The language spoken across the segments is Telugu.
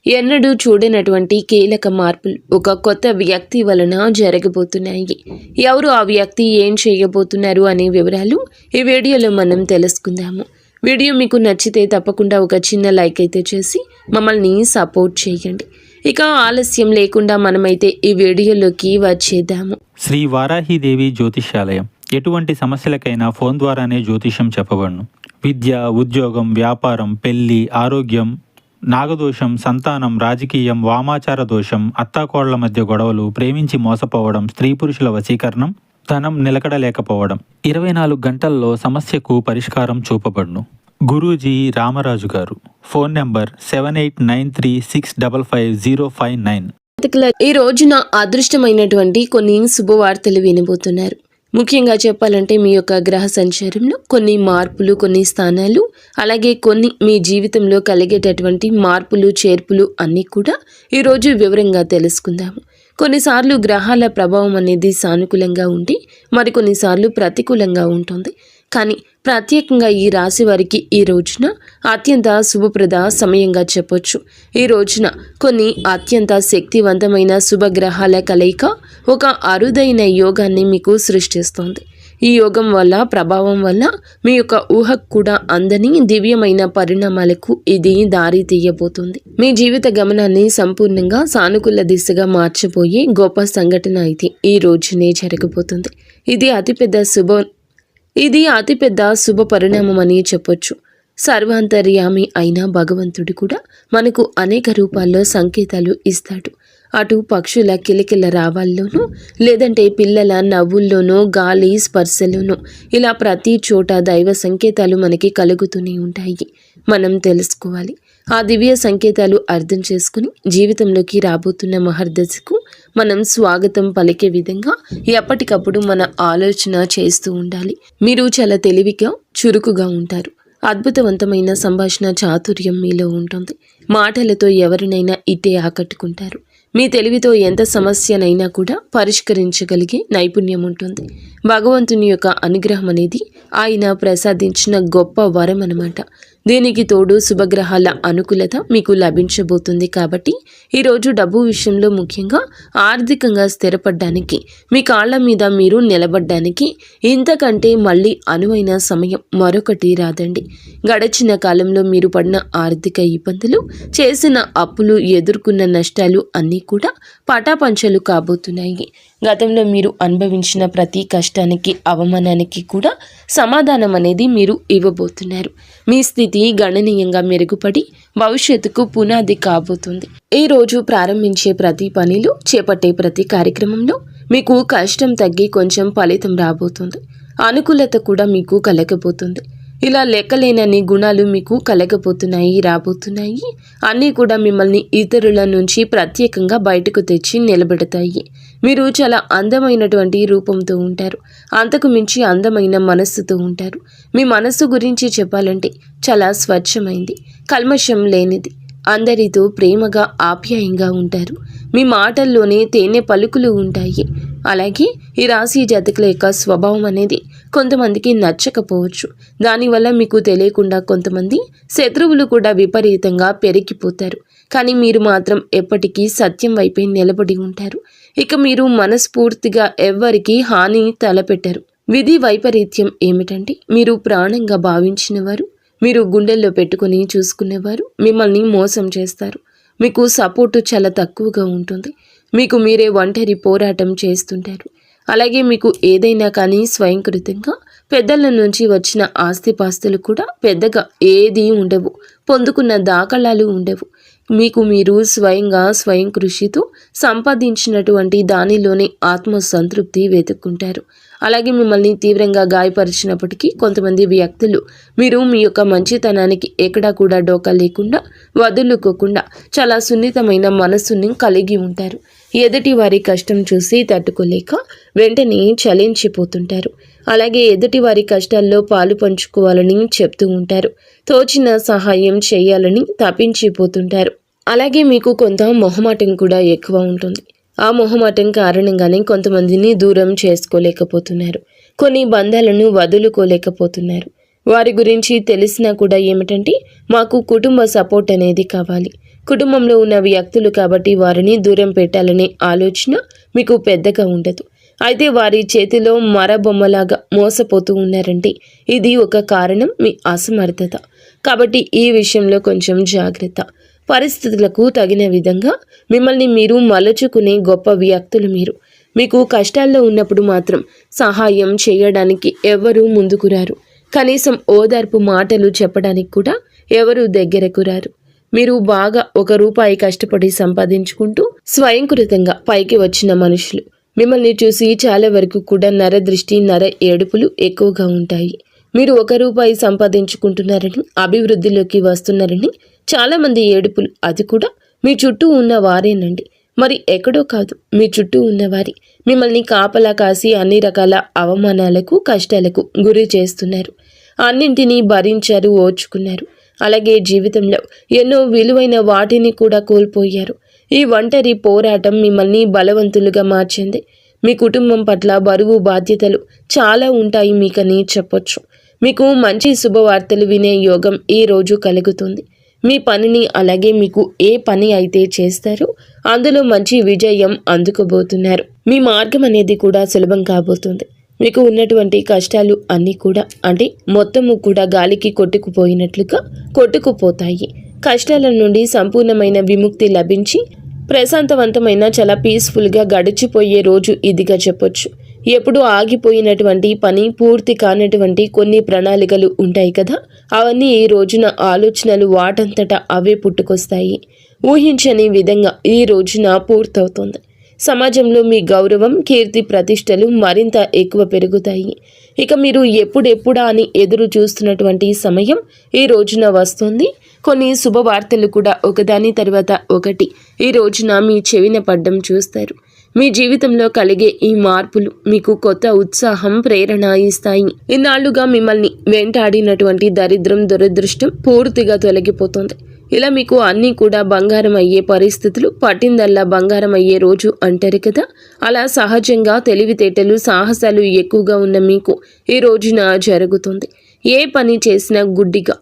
ఎన్నడూ చూడనటువంటి కీలక మార్పులు ఒక కొత్త వ్యక్తి వలన జరగబోతున్నాయి. ఎవరు ఆ వ్యక్తి, ఏం చేయబోతున్నారు అనే వివరాలు ఈ వీడియోలో మనం తెలుసుకుందాము. వీడియో మీకు నచ్చితే తప్పకుండా ఒక చిన్న లైక్ అయితే చేసి మమ్మల్ని సపోర్ట్ చేయండి. ఇక ఆలస్యం లేకుండా మనమైతే ఈ వీడియోలోకి వచ్చేద్దాము. శ్రీ వారాహిదేవి జ్యోతిష్యాలయం. ఎటువంటి సమస్యలకైనా ఫోన్ ద్వారానే జ్యోతిష్యం చెప్పబడును. విద్య, ఉద్యోగం, వ్యాపారం, పెళ్లి, ఆరోగ్యం, నాగదోషం, సంతానం, రాజకీయం, వామాచార దోషం, అత్తాకోళ్ల మధ్య గొడవలు, ప్రేమించి మోసపోవడం, స్త్రీ పురుషుల వశీకరణం, ధనం నిలకడలేకపోవడం, 24 గంటల్లో సమస్యకు పరిష్కారం చూపబడును. గురూజీ రామరాజు గారు. Phone number 7893655059. ఈ రోజున అదృష్టమైనటువంటి కొన్ని శుభవార్తలు వినబోతున్నారు. ముఖ్యంగా చెప్పాలంటే మీ యొక్క గ్రహ సంచారంలో కొన్ని మార్పులు, కొన్ని స్థానాలు, అలాగే కొన్ని మీ జీవితంలో కలిగేటటువంటి మార్పులు, చేర్పులు అన్నీ కూడా ఈరోజు వివరంగా తెలుసుకుందాము. కొన్నిసార్లు గ్రహాల ప్రభావం అనేది సానుకూలంగా ఉండి మరికొన్నిసార్లు ప్రతికూలంగా ఉంటుంది. కానీ ప్రత్యేకంగా ఈ రాశి వారికి ఈ రోజున అత్యంత శుభప్రద సమయంగా చెప్పొచ్చు. ఈ రోజున కొన్ని అత్యంత శక్తివంతమైన శుభగ్రహాల కలయిక ఒక అరుదైన యోగాన్ని మీకు సృష్టిస్తోంది. ఈ యోగం వల్ల, ప్రభావం వల్ల మీ యొక్క ఊహకు కూడా అందని దివ్యమైన పరిణామాలకు ఇది దారి తీయబోతుంది. మీ జీవిత గమనాన్ని సంపూర్ణంగా సానుకూల దిశగా మార్చబోయే గొప్ప సంఘటన అయితే ఈ రోజునే జరగబోతుంది. ఇది అతిపెద్ద శుభ పరిణామం అని చెప్పొచ్చు. సర్వాంతర్యామి అయిన భగవంతుడు కూడా మనకు అనేక రూపాల్లో సంకేతాలు ఇస్తాడు. అటు పక్షుల కిలకిల రావాల్లోనూ, లేదంటే పిల్లల నవ్వుల్లోనూ, గాలి స్పర్శలోనూ, ఇలా ప్రతి చోట దైవ సంకేతాలు మనకి కలుగుతూనే ఉంటాయి. మనం తెలుసుకోవాలి. ఆ దివ్య సంకేతాలు అర్థం చేసుకుని జీవితంలోకి రాబోతున్న మహర్దశకు మనం స్వాగతం పలికే విధంగా ఎప్పటికప్పుడు మన ఆలోచన చేస్తూ ఉండాలి. మీరు చాలా తెలివిగా, చురుకుగా ఉంటారు. అద్భుతవంతమైన సంభాషణ చాతుర్యం మీలో ఉంటుంది. మాటలతో ఎవరినైనా ఇట్టే ఆకట్టుకుంటారు. మీ తెలివితో ఎంత సమస్యనైనా కూడా పరిష్కరించగలిగే నైపుణ్యం ఉంటుంది. భగవంతుని యొక్క అనుగ్రహం అనేది ఆయన ప్రసాదించిన గొప్ప వరం అన్నమాట. దీనికి తోడు శుభగ్రహాల అనుకూలత మీకు లభించబోతుంది. కాబట్టి ఈరోజు డబ్బు విషయంలో, ముఖ్యంగా ఆర్థికంగా స్థిరపడడానికి, మీ కాళ్ళ మీద మీరు నిలబడడానికి ఇంతకంటే మళ్ళీ అనువైన సమయం మరొకటి రాదండి. గడిచిన కాలంలో మీరు పడిన ఆర్థిక ఇబ్బందులు, చేసిన అప్పులు, ఎదుర్కొన్న నష్టాలు అన్నీ కూడా పటాపంచలు కాబోతున్నాయి. గతంలో మీరు అనుభవించిన ప్రతి కష్టానికి, అవమానానికి కూడా సమాధానం అనేది మీరు ఇవ్వబోతున్నారు. మీ స్థితి గణనీయంగా మెరుగుపడి భవిష్యత్తుకు పునాది కాబోతుంది. ఈ రోజు ప్రారంభించే ప్రతి పనిలో, చేపట్టే ప్రతి కార్యక్రమంలో మీకు కష్టం తగ్గి కొంచెం ఫలితం రాబోతుంది. అనుకూలత కూడా మీకు కలగబోతుంది. ఇలా లెక్కలేనన్ని గుణాలు మీకు రాబోతున్నాయి. అన్నీ కూడా మిమ్మల్ని ఇతరుల నుంచి ప్రత్యేకంగా బయటకు తెచ్చి నిలబెడతాయి. మీరు చాలా అందమైనటువంటి రూపంతో ఉంటారు. అంతకు మించి అందమైన మనస్సుతో ఉంటారు. మీ మనస్సు గురించి చెప్పాలంటే చాలా స్వచ్ఛమైంది, కల్మషం లేనిది. అందరితో ప్రేమగా, ఆప్యాయంగా ఉంటారు. మీ మాటల్లోనే తేనె పలుకులు ఉంటాయి. అలాగే ఈ రాశి జాతకుల యొక్క స్వభావం అనేది కొంతమందికి నచ్చకపోవచ్చు. దానివల్ల మీకు తెలియకుండా కొంతమంది శత్రువులు కూడా విపరీతంగా పెరిగిపోతారు. కానీ మీరు మాత్రం ఎప్పటికీ సత్యం వైపే నిలబడి ఉంటారు. ఇక మీరు మనస్ఫూర్తిగా ఎవ్వరికీ హాని తలపెట్టరు. విధి వైపరీత్యం ఏమిటంటే, మీరు ప్రాణంగా భావించిన వారు, మీరు గుండెల్లో పెట్టుకుని చూసుకునేవారు మిమ్మల్ని మోసం చేస్తారు. మీకు సపోర్టు చాలా తక్కువగా ఉంటుంది. మీకు మీరే ఒంటరి పోరాటం చేస్తుంటారు. అలాగే మీకు ఏదైనా కానీ స్వయంకృతంగా పెద్దల నుంచి వచ్చిన ఆస్తిపాస్తులు కూడా పెద్దగా ఏదీ ఉండవు. పొందుకున్న దాఖలాలు ఉండవు. మీకు మీరు స్వయం కృషితో సంపాదించినటువంటి దానిలోనే ఆత్మసంతృప్తి వెతుక్కుంటారు. అలాగే మిమ్మల్ని తీవ్రంగా గాయపరిచినప్పటికీ కొంతమంది వ్యక్తులు మీరు మీ యొక్క మంచితనానికి ఎక్కడా కూడా డోకా లేకుండా, వదులుకోకుండా చాలా సున్నితమైన మనస్సుని కలిగి ఉంటారు. ఎదుటి వారి కష్టం చూసి తట్టుకోలేక వెంటనే చలించిపోతుంటారు. అలాగే ఎదుటి వారి కష్టాల్లో పాలు పంచుకోవాలని చెప్తూ ఉంటారు. తోచిన సహాయం చేయాలని తప్పించిపోతుంటారు. అలాగే మీకు కొంత మొహమాటం కూడా ఎక్కువ ఉంటుంది. ఆ మొహమాటం కారణంగానే కొంతమందిని దూరం చేసుకోలేకపోతున్నారు. కొన్ని బంధాలను వదులుకోలేకపోతున్నారు. వారి గురించి తెలిసినా కూడా ఏమిటంటే, మాకు కుటుంబ సపోర్ట్ అనేది కావాలి, కుటుంబంలో ఉన్న వ్యక్తులు కాబట్టి వారిని దూరం పెట్టాలనే ఆలోచన మీకు పెద్దగా ఉండదు. అయితే వారి చేతిలో మరబొమ్మలాగా మోసపోతూ ఉన్నారంటే ఇది ఒక కారణం, మీ అసమర్థత. కాబట్టి ఈ విషయంలో కొంచెం జాగ్రత్త. పరిస్థితులకు తగిన విధంగా మిమ్మల్ని మీరు మలుచుకునే గొప్ప వ్యక్తులు మీరు. మీకు కష్టాల్లో ఉన్నప్పుడు మాత్రం సహాయం చేయడానికి ఎవరూ ముందుకు రారు. కనీసం ఓదార్పు మాటలు చెప్పడానికి కూడా ఎవరు దగ్గరకు రారు. మీరు బాగా ₹1 కష్టపడి సంపాదించుకుంటూ స్వయంకృతంగా పైకి వచ్చిన మనుషులు. మిమ్మల్ని చూసి చాలా వరకు కూడా నరదృష్టి, నర ఏడుపులు ఎక్కువగా ఉంటాయి. మీరు ₹1 సంపాదించుకుంటున్నారని, అభివృద్ధిలోకి వస్తున్నారని చాలామంది ఏడుపులు, అది కూడా మీ చుట్టూ ఉన్న వారేనండి. మరి ఎక్కడో కాదు, మీ చుట్టూ ఉన్నవారి మిమ్మల్ని కాపలా కాసి అన్ని రకాల అవమానాలకు, కష్టాలకు గురి చేస్తున్నారు. అన్నింటినీ భరించారు, ఓర్చుకున్నారు. అలాగే జీవితంలో ఎన్నో విలువైన వాటిని కూడా కోల్పోయారు. ఈ ఒంటరి పోరాటం మిమ్మల్ని బలవంతులుగా మార్చింది. మీ కుటుంబం పట్ల బరువు, బాధ్యతలు చాలా ఉంటాయి మీకని చెప్పొచ్చు. మీకు మంచి శుభవార్తలు వినే యోగం ఈ రోజు కలుగుతుంది. మీ పనిని, అలాగే మీకు ఏ పని అయితే చేస్తారో అందులో మంచి విజయం అందుకోబోతున్నారు. మీ మార్గం అనేది కూడా సులభం కాబోతుంది. మీకు ఉన్నటువంటి కష్టాలు అన్నీ కూడా మొత్తము కూడా గాలికి కొట్టుకుపోయినట్లుగా కొట్టుకుపోతాయి. కష్టాల నుండి సంపూర్ణమైన విముక్తి లభించి ప్రశాంతవంతమైన, చాలా పీస్ఫుల్గా గడిచిపోయే రోజు ఇదిగా చెప్పొచ్చు. ఎప్పుడు ఆగిపోయినటువంటి పని, పూర్తి కానటువంటి కొన్ని ప్రణాళికలు ఉంటాయి కదా, అవన్నీ ఈ రోజున ఆలోచనలు వాటంతటా అవే పుట్టుకొస్తాయి. ఊహించని విధంగా ఈ రోజున పూర్తవుతుంది. సమాజంలో మీ గౌరవం, కీర్తి, ప్రతిష్టలు మరింత ఎక్కువ పెరుగుతాయి. ఇక మీరు ఎప్పుడెప్పుడా అని ఎదురు చూస్తున్నటువంటి సమయం ఈ రోజున వస్తుంది. కొన్ని శుభవార్తలు కూడా ఒకదాని తర్వాత ఒకటి ఈ రోజున మీ చెవిన పడ్డం చూస్తారు. మీ జీవితంలో కలిగే ఈ మార్పులు మీకు కొత్త ఉత్సాహం, ప్రేరణ ఇస్తాయి. ఇన్నాళ్లుగా మిమ్మల్ని వెంటాడినటువంటి దరిద్రం, దురదృష్టం పూర్తిగా తొలగిపోతుంది. ఇలా మీకు అన్నీ కూడా బంగారం అయ్యే పరిస్థితులు, పట్టిందల్లా బంగారం అయ్యే రోజు అంటారు కదా, అలా సహజంగా తెలివితేటలు, సాహసాలు ఎక్కువగా ఉన్న మీకు ఈ రోజున జరుగుతుంది. ఏ పని చేసినా గుడ్డిగా,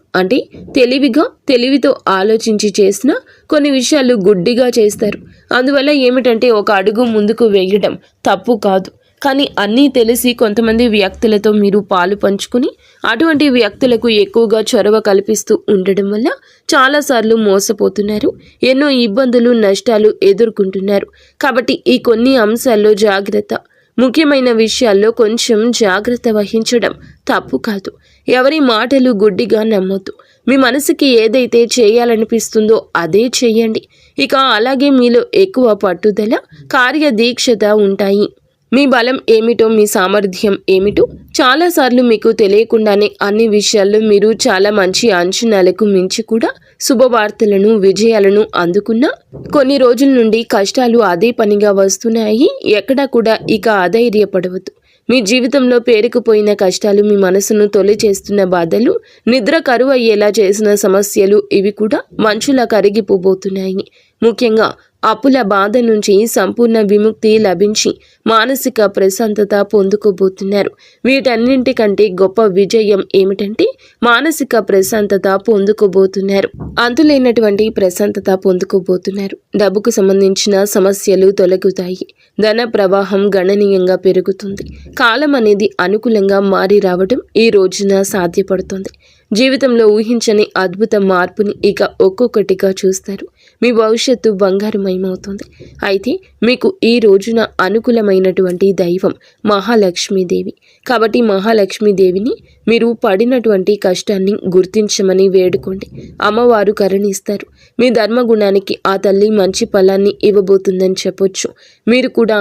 తెలివితో ఆలోచించి చేసినా కొన్ని విషయాలు గుడ్డిగా చేస్తారు. అందువల్ల ఏమిటంటే ఒక అడుగు ముందుకు వేయడం తప్పు కాదు. కానీ అన్నీ తెలిసి కొంతమంది వ్యక్తులతో మీరు పాలు పంచుకుని అటువంటి వ్యక్తులకు ఎక్కువగా చొరవ కల్పిస్తూ ఉండడం వల్ల చాలాసార్లు మోసపోతున్నారు. ఎన్నో ఇబ్బందులు, నష్టాలు ఎదుర్కొంటున్నారు. కాబట్టి ఈ కొన్ని అంశాల్లో జాగ్రత్త. ముఖ్యమైన విషయాల్లో కొంచెం జాగ్రత్త వహించడం తప్పు కాదు. ఎవరి మాటలు గుడ్డిగా నమ్మొద్దు. మీ మనసుకి ఏదైతే చేయాలనిపిస్తుందో అదే చెయ్యండి. ఇక అలాగే మీలో ఎక్కువ పట్టుదల, కార్యదీక్షత ఉంటాయి. మీ బలం ఏమిటో, మీ సామర్థ్యం ఏమిటో చాలాసార్లు మీకు తెలియకుండానే అన్ని విషయాల్లో మీరు చాలా మంచి అంచనాలకు మించి కూడా శుభవార్తలను, విజయాలను అందుకున్నా కొన్ని రోజుల నుండి కష్టాలు అదే పనిగా వస్తున్నాయి. ఎక్కడా కూడా ఇక అధైర్యపడవద్దు. మీ జీవితంలో పేరుకుపోయిన కష్టాలు, మీ మనసును తొలి చేస్తున్న బాధలు, నిద్ర కరువు అయ్యేలా చేసిన సమస్యలు ఇవి కూడా మంచులా కరిగిపోబోతున్నాయి. ముఖ్యంగా అప్పుల బాధ నుంచి సంపూర్ణ విముక్తి లభించి మానసిక ప్రశాంతత పొందుకోబోతున్నారు. వీటన్నింటికంటే గొప్ప విజయం ఏమిటంటే మానసిక ప్రశాంతత పొందుకోబోతున్నారు. అంతులేనటువంటి ప్రశాంతత పొందుకోబోతున్నారు. డబ్బుకు సంబంధించిన సమస్యలు తొలగుతాయి. ధన ప్రవాహం గణనీయంగా పెరుగుతుంది. కాలం అనేది అనుకూలంగా మారి రావడం ఈ రోజున సాధ్యపడుతుంది. జీవితంలో ఊహించని అద్భుత మార్పుని ఇక ఒక్కొక్కటిగా చూస్తారు. మీ భవిష్యత్తు బంగారుమయమవుతుంది. అయితే మీకు ఈ రోజున అనుకూలమైనటువంటి దైవం మహాలక్ష్మీదేవి. కాబట్టి మహాలక్ష్మీదేవిని మీరు పడినటువంటి కష్టాన్ని గుర్తించమని వేడుకోండి. అమ్మవారు కరుణిస్తారు. మీ ధర్మగుణానికి ఆ తల్లి మంచి ఫలాన్ని ఇవ్వబోతుందని చెప్పొచ్చు. మీరు కూడా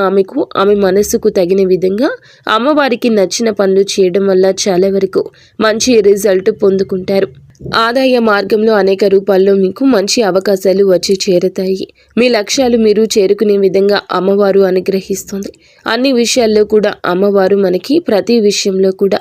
ఆమె మనసుకు తగిన విధంగా అమ్మవారికి నచ్చిన పనులు చేయడం వల్ల చాలా వరకు మంచి రిజల్ట్ పొందుకుంటారు. ఆదాయ మార్గంలో అనేక రూపాల్లో మీకు మంచి అవకాశాలు వచ్చి చేరతాయి. మీ లక్ష్యాలు మీరు చేరుకునే విధంగా అమ్మవారు అనుగ్రహిస్తుంది. అన్ని విషయాల్లో కూడా అమ్మవారు మనకి ప్రతి విషయంలో కూడా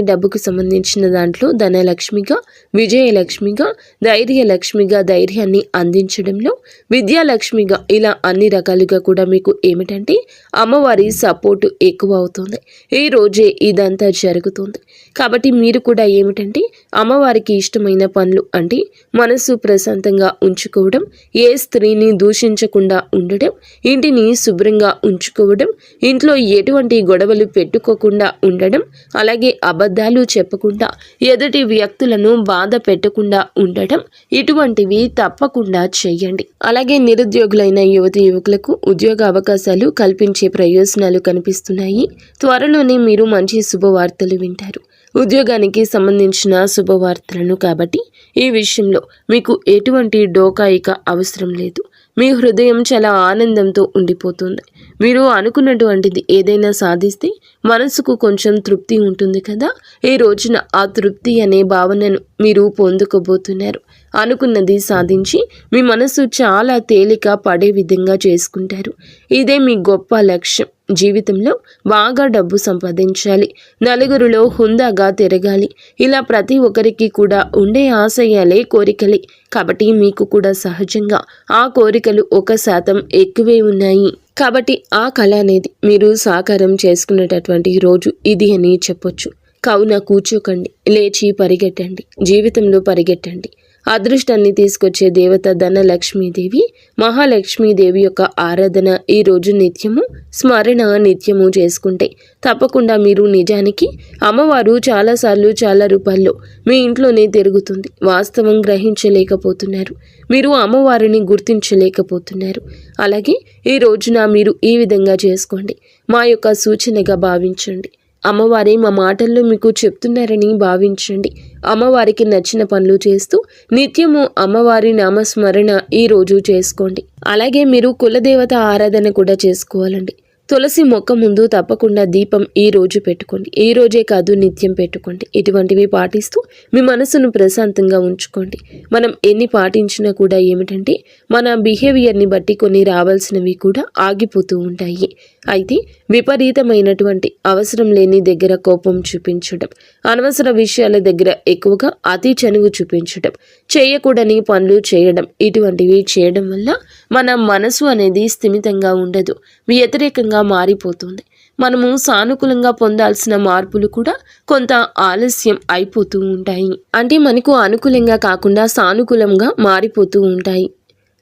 డబ్బుకు సంబంధించిన దాంట్లో ధనలక్ష్మిగా, విజయలక్ష్మిగా, ధైర్యలక్ష్మిగా ధైర్యాన్ని అందించడంలో, విద్యాలక్ష్మిగా ఇలా అన్ని రకాలుగా కూడా మీకు ఏమిటంటే అమ్మవారి సపోర్టు ఎక్కువ అవుతుంది. ఈ రోజే ఇదంతా జరుగుతుంది. కాబట్టి మీరు కూడా ఏమిటంటే అమ్మవారికి ఇష్టమైన పనులు అంటే మనసు ప్రశాంతంగా ఉంచుకోవడం, ఏ స్త్రీని దూషించకుండా ఉండడం, ఇంటిని శుభ్రంగా ఉంచుకోవడం, ఇంట్లో ఎటువంటి గొడవలు పెట్టుకోకుండా ఉండడం, అలాగే అబద్ధాలు చెప్పకుండా ఎదుటి వ్యక్తులను బాధ పెట్టకుండా ఉండడం, ఇటువంటివి తప్పకుండా చేయండి. అలాగే నిరుద్యోగులైన యువతి యువకులకు ఉద్యోగ అవకాశాలు కల్పించే ప్రయోజనాలు కనిపిస్తున్నాయి. త్వరలోనే మీరు మంచి శుభవార్తలు వింటారు. ఉద్యోగానికి సంబంధించిన శుభవార్తలను కాబట్టి ఈ విషయంలో మీకు ఎటువంటి డోకా ఇక అవసరం లేదు. మీ హృదయం చాలా ఆనందంతో ఉండిపోతుంది. మీరు అనుకున్నటువంటిది ఏదైనా సాధిస్తే మనసుకు కొంచెం తృప్తి ఉంటుంది కదా. ఈ రోజున ఆ తృప్తి అనే భావనను మీరు పొందుకోబోతున్నారు. అనుకున్నది సాధించి మీ మనసు చాలా తేలిక పడే విధంగా చేసుకుంటారు. ఇదే మీ గొప్ప లక్ష్యం. జీవితంలో బాగా డబ్బు సంపాదించాలి, నలుగురిలో హుందాగా తిరగాలి, ఇలా ప్రతి ఒక్కరికి కూడా ఉండే ఆశయాలే కోరికలే. కాబట్టి మీకు కూడా సహజంగా ఆ కోరికలు 1% ఎక్కువే ఉన్నాయి. కాబట్టి ఆ కళ అనేది మీరు సాకారం చేసుకునేటటువంటి రోజు ఇది అని చెప్పొచ్చు. కావున కూర్చోకండి, లేచి పరిగెట్టండి, జీవితంలో పరిగెట్టండి. అదృష్టాన్ని తీసుకొచ్చే దేవత ధనలక్ష్మీదేవి, మహాలక్ష్మీదేవి యొక్క ఆరాధన ఈ రోజు నిత్యము స్మరణ నిత్యము చేసుకుంటే తప్పకుండా మీరు నిజానికి అమ్మవారు చాలాసార్లు చాలా రూపాల్లో మీ ఇంట్లోనే తిరుగుతుంది. వాస్తవం గ్రహించలేకపోతున్నారు, మీరు అమ్మవారిని గుర్తించలేకపోతున్నారు. అలాగే ఈ రోజున మీరు ఈ విధంగా చేసుకోండి. మా యొక్క సూచనగా భావించండి. అమ్మవారే మా మాటల్లో మీకు చెప్తున్నారని భావించండి. అమ్మవారికి నచ్చిన పనులు చేస్తూ నిత్యము అమ్మవారి నామస్మరణ ఈ రోజు చేసుకోండి. అలాగే మీరు కులదేవత ఆరాధన కూడా చేసుకోవాలండి. తులసి మొక్క ముందు తప్పకుండా దీపం ఈ రోజు పెట్టుకోండి. ఈ రోజే కాదు, నిత్యం పెట్టుకోండి. ఇటువంటివి పాటిస్తూ మీ మనసును ప్రశాంతంగా ఉంచుకోండి. మనం ఎన్ని పాటించినా కూడా ఏమిటంటే మన బిహేవియర్ని బట్టి కొన్ని రావాల్సినవి కూడా ఆగిపోతూ ఉంటాయి. అయితే విపరీతమైనటువంటి అవసరం లేని దగ్గర కోపం చూపించడం, అనవసర విషయాల దగ్గర ఎక్కువగా అతి చనువు చూపించడం, చేయకూడని పనులు చేయడం, ఇటువంటివి చేయడం వల్ల మన మనసు అనేది స్థిమితంగా ఉండదు, వ్యతిరేకంగా మారిపోతుంది. మనము సానుకూలంగా పొందాల్సిన మార్పులు కూడా కొంత ఆలస్యం అయిపోతూ ఉంటాయి. అంటే మనకు అనుకూలంగా కాకుండా సానుకూలంగా మారిపోతూ ఉంటాయి.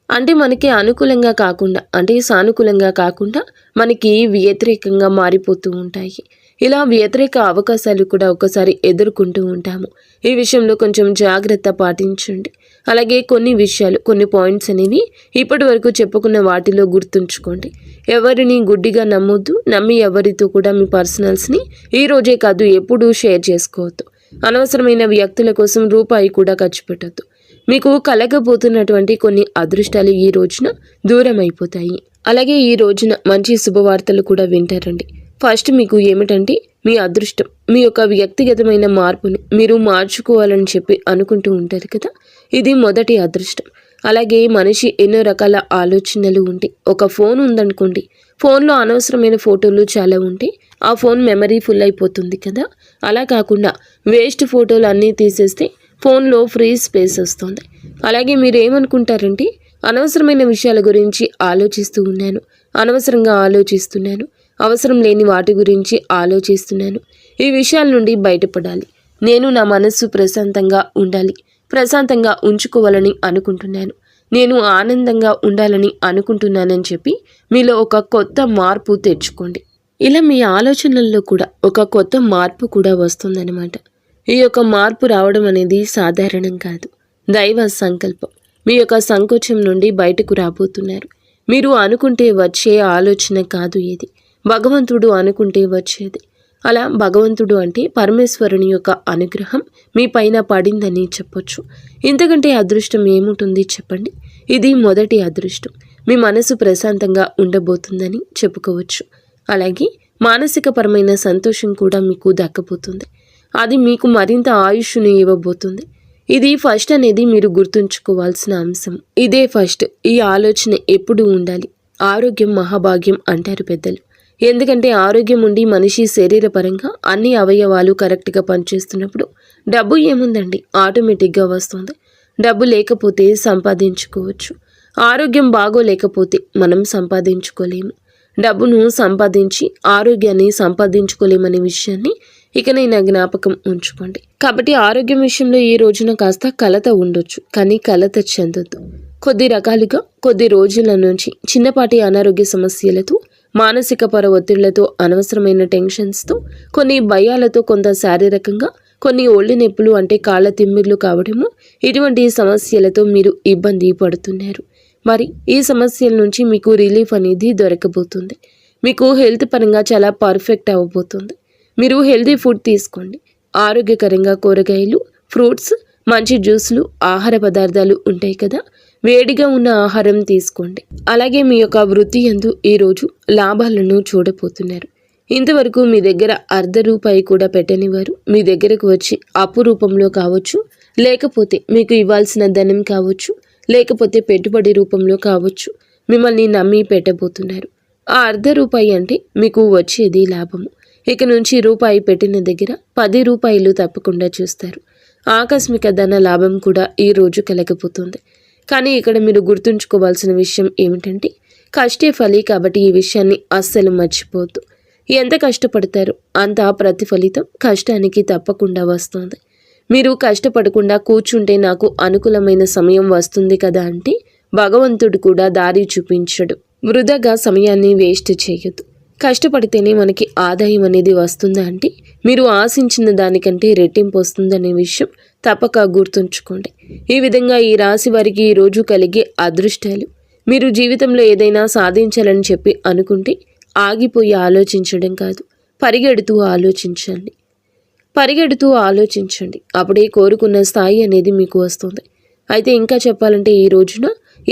అంటే మనకి అనుకూలంగా కాకుండా, అంటే సానుకూలంగా కాకుండా మనకి వ్యతిరేకంగా మారిపోతూ ఉంటాయి. ఇలా వ్యతిరేక అవకాశాలు కూడా ఒకసారి ఎదుర్కొంటూ ఉంటాము. ఈ విషయంలో కొంచెం జాగ్రత్త పాటించండి. అలాగే కొన్ని విషయాలు, కొన్ని పాయింట్స్ అనేవి ఇప్పటి వరకు చెప్పుకున్న వాటిలో గుర్తుంచుకోండి. ఎవరిని గుడ్డిగా నమ్మొద్దు. నమ్మి ఎవరితో కూడా మీ పర్సనల్స్ని ఈ రోజే కాదు ఎప్పుడూ షేర్ చేసుకోవద్దు. అనవసరమైన వ్యక్తుల కోసం రూపాయి కూడా ఖర్చు పెట్టద్దు. మీకు కలగబోతున్నటువంటి కొన్ని అదృష్టాలు ఈ రోజున దూరం అయిపోతాయి. అలాగే ఈ రోజున మంచి శుభవార్తలు కూడా వింటారండి. ఫస్ట్ మీకు ఏమిటంటే మీ అదృష్టం, మీ యొక్క వ్యక్తిగతమైన మార్పుని మీరు మార్చుకోవాలని చెప్పి అనుకుంటూ ఉంటారు కదా, ఇది మొదటి అదృష్టం. అలాగే మనిషి ఎన్నో రకాల ఆలోచనలు ఉంటాయి. ఒక ఫోన్ ఉందనుకోండి, ఫోన్లో అనవసరమైన ఫోటోలు చాలా ఉంటాయి. ఆ ఫోన్ మెమరీ ఫుల్ అయిపోతుంది కదా. అలా కాకుండా వేస్ట్ ఫోటోలు అన్నీ తీసేస్తే ఫోన్లో ఫ్రీ స్పేస్ వస్తుంది. అలాగే మీరు ఏమనుకుంటారంటే అనవసరమైన విషయాల గురించి ఆలోచిస్తూ ఉన్నాను, అనవసరంగా ఆలోచిస్తున్నాను, అవసరం లేని వాటి గురించి ఆలోచిస్తున్నాను, ఈ విషయాల నుండి బయటపడాలి, నేను నా మనస్సు ప్రశాంతంగా ఉండాలి, ప్రశాంతంగా ఉంచుకోవాలని అనుకుంటున్నాను, నేను ఆనందంగా ఉండాలని అనుకుంటున్నానని చెప్పి మీలో ఒక కొత్త మార్పు తెచ్చుకోండి. ఇలా మీ ఆలోచనల్లో కూడా ఒక కొత్త మార్పు కూడా వస్తుందన్నమాట. ఈ యొక్క మార్పు రావడం అనేది సాధారణం కాదు, దైవ సంకల్పం. మీ యొక్క సంకోచం నుండి బయటకు రాబోతున్నారు. మీరు అనుకుంటే వచ్చే ఆలోచన కాదు ఇది, భగవంతుడు అనుకుంటే వచ్చేది. అలా భగవంతుడు అంటే పరమేశ్వరుని యొక్క అనుగ్రహం మీ పైన పడిందని చెప్పొచ్చు. ఇంతకంటే అదృష్టం ఏముంటుంది చెప్పండి. ఇది మొదటి అదృష్టం. మీ మనసు ప్రశాంతంగా ఉండబోతుందని చెప్పుకోవచ్చు. అలాగే మానసికపరమైన సంతోషం కూడా మీకు దక్కబోతుంది. అది మీకు మరింత ఆయుష్ను ఇవ్వబోతుంది. ఇది ఫస్ట్ అనేది మీరు గుర్తుంచుకోవాల్సిన అంశం. ఇదే ఫస్ట్. ఈ ఆలోచన ఎప్పుడూ ఉండాలి. ఆరోగ్యం మహాభాగ్యం అంటారు పెద్దలు. ఎందుకంటే ఆరోగ్యం ఉండి మనిషి శరీరపరంగా అన్ని అవయవాలు కరెక్ట్గా పనిచేస్తున్నప్పుడు డబ్బు ఏముందండి, ఆటోమేటిక్గా వస్తుంది. డబ్బు లేకపోతే సంపాదించుకోవచ్చు, ఆరోగ్యం బాగోలేకపోతే మనం సంపాదించుకోలేము. డబ్బును సంపాదించి ఆరోగ్యాన్ని సంపాదించుకోలేమనే విషయాన్ని ఇకనైనా జ్ఞాపకం ఉంచుకోండి. కాబట్టి ఆరోగ్యం విషయంలో ఈ రోజున కాస్త కలత ఉండొచ్చు, కానీ కలత చెందొద్దు. కొద్ది రకాలుగా కొద్ది రోజుల నుంచి చిన్నపాటి అనారోగ్య సమస్యలతో, మానసిక పర ఒత్తిళ్లతో, అనవసరమైన టెన్షన్స్తో, కొన్ని భయాలతో, కొంత శారీరకంగా, కొన్ని ఒళ్ళు నొప్పులు అంటే కాళ్ళ తిమ్మిర్లు కావడము, ఇటువంటి సమస్యలతో మీరు ఇబ్బంది పడుతున్నారు. మరి ఈ సమస్యల నుంచి మీకు రిలీఫ్ అనేది దొరకబోతుంది. మీకు హెల్త్ పరంగా చాలా పర్ఫెక్ట్ అవ్వబోతుంది. మీరు హెల్తీ ఫుడ్ తీసుకోండి. ఆరోగ్యకరంగా కూరగాయలు, ఫ్రూట్స్, మంచి జ్యూస్లు, ఆహార పదార్థాలు ఉంటాయి కదా, వేడిగా ఉన్న ఆహారం తీసుకోండి. అలాగే మీ యొక్క వృత్తి యందు ఈరోజు లాభాలను చూడబోతున్నారు. ఇంతవరకు మీ దగ్గర ₹1 కూడా పెట్టని వారు మీ దగ్గరకు వచ్చి అప్పు రూపంలో కావచ్చు, లేకపోతే మీకు ఇవ్వాల్సిన ధనం కావచ్చు, లేకపోతే పెట్టుబడి రూపంలో కావచ్చు, మిమ్మల్ని నమ్మి పెట్టబోతున్నారు. ఆ ₹1 అంటే మీకు వచ్చేది లాభము. ఇక నుంచి రూపాయి పెట్టిన దగ్గర ₹10 తప్పకుండా చూస్తారు. ఆకస్మిక ధన లాభం కూడా ఈ రోజు కలగబోతుంది. కానీ ఇక్కడ మీరు గుర్తుంచుకోవాల్సిన విషయం ఏమిటంటే, కష్టే ఫలి. కాబట్టి ఈ విషయాన్ని అస్సలు మర్చిపోవద్దు. ఎంత కష్టపడతారో అంత ప్రతిఫలితం కష్టానికి తప్పకుండా వస్తుంది. మీరు కష్టపడకుండా కూర్చుంటే నాకు అనుకూలమైన సమయం వస్తుంది కదా అంటే భగవంతుడు కూడా దారి చూపించడు. వృధాగా సమయాన్ని వేస్ట్ చేయొద్దు. కష్టపడితేనే మనకి ఆదాయం అనేది వస్తుందా అంటే మీరు ఆశించిన దానికంటే రెట్టింపు వస్తుందనే విషయం తప్పక గుర్తుంచుకోండి. ఈ విధంగా ఈ రాశి వారికి ఈరోజు కలిగే అదృష్టాలు, మీరు జీవితంలో ఏదైనా సాధించాలని చెప్పి అనుకుంటే ఆగిపోయి ఆలోచించడం కాదు, పరిగెడుతూ ఆలోచించండి. అప్పుడే కోరుకున్న స్థాయి అనేది మీకు వస్తుంది. అయితే ఇంకా చెప్పాలంటే ఈ రోజున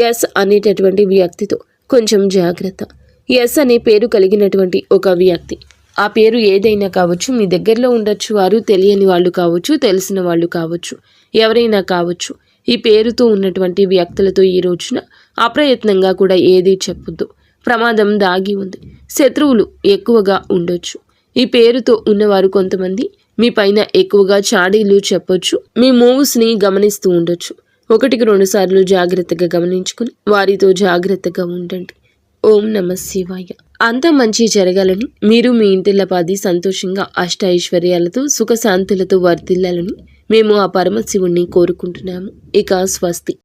ఎస్ అనేటటువంటి వ్యక్తితో కొంచెం జాగ్రత్త. ఎస్ అనే పేరు కలిగినటువంటి ఒక వ్యక్తి, ఆ పేరు ఏదైనా కావచ్చు, మీ దగ్గరలో ఉండొచ్చు, వారు తెలియని వాళ్ళు కావచ్చు, తెలిసిన వాళ్ళు కావచ్చు, ఎవరైనా కావచ్చు. ఈ పేరుతో ఉన్నటువంటి వ్యక్తులతో ఈ రోజున అప్రయత్నంగా కూడా ఏదీ చెప్పొద్దు. ప్రమాదం దాగి ఉంది. శత్రువులు ఎక్కువగా ఉండొచ్చు. ఈ పేరుతో ఉన్నవారు కొంతమంది మీ పైన ఎక్కువగా చాడీలు చెప్పొచ్చు. మీ మూవ్స్ని గమనిస్తూ ఉండొచ్చు. 1-2 సార్లు జాగ్రత్తగా గమనించుకుని వారితో జాగ్రత్తగా ఉండండి. ఓం నమః శివాయ. అంతా మంచి జరగాలని, మీరు మీ ఇంటిల్లపాది సంతోషంగా అష్టైశ్వర్యాలతో సుఖశాంతులతో వర్ధిల్లాలని మేము ఆ పరమశివుణ్ణి కోరుకుంటున్నాము. ఇక స్వస్తి.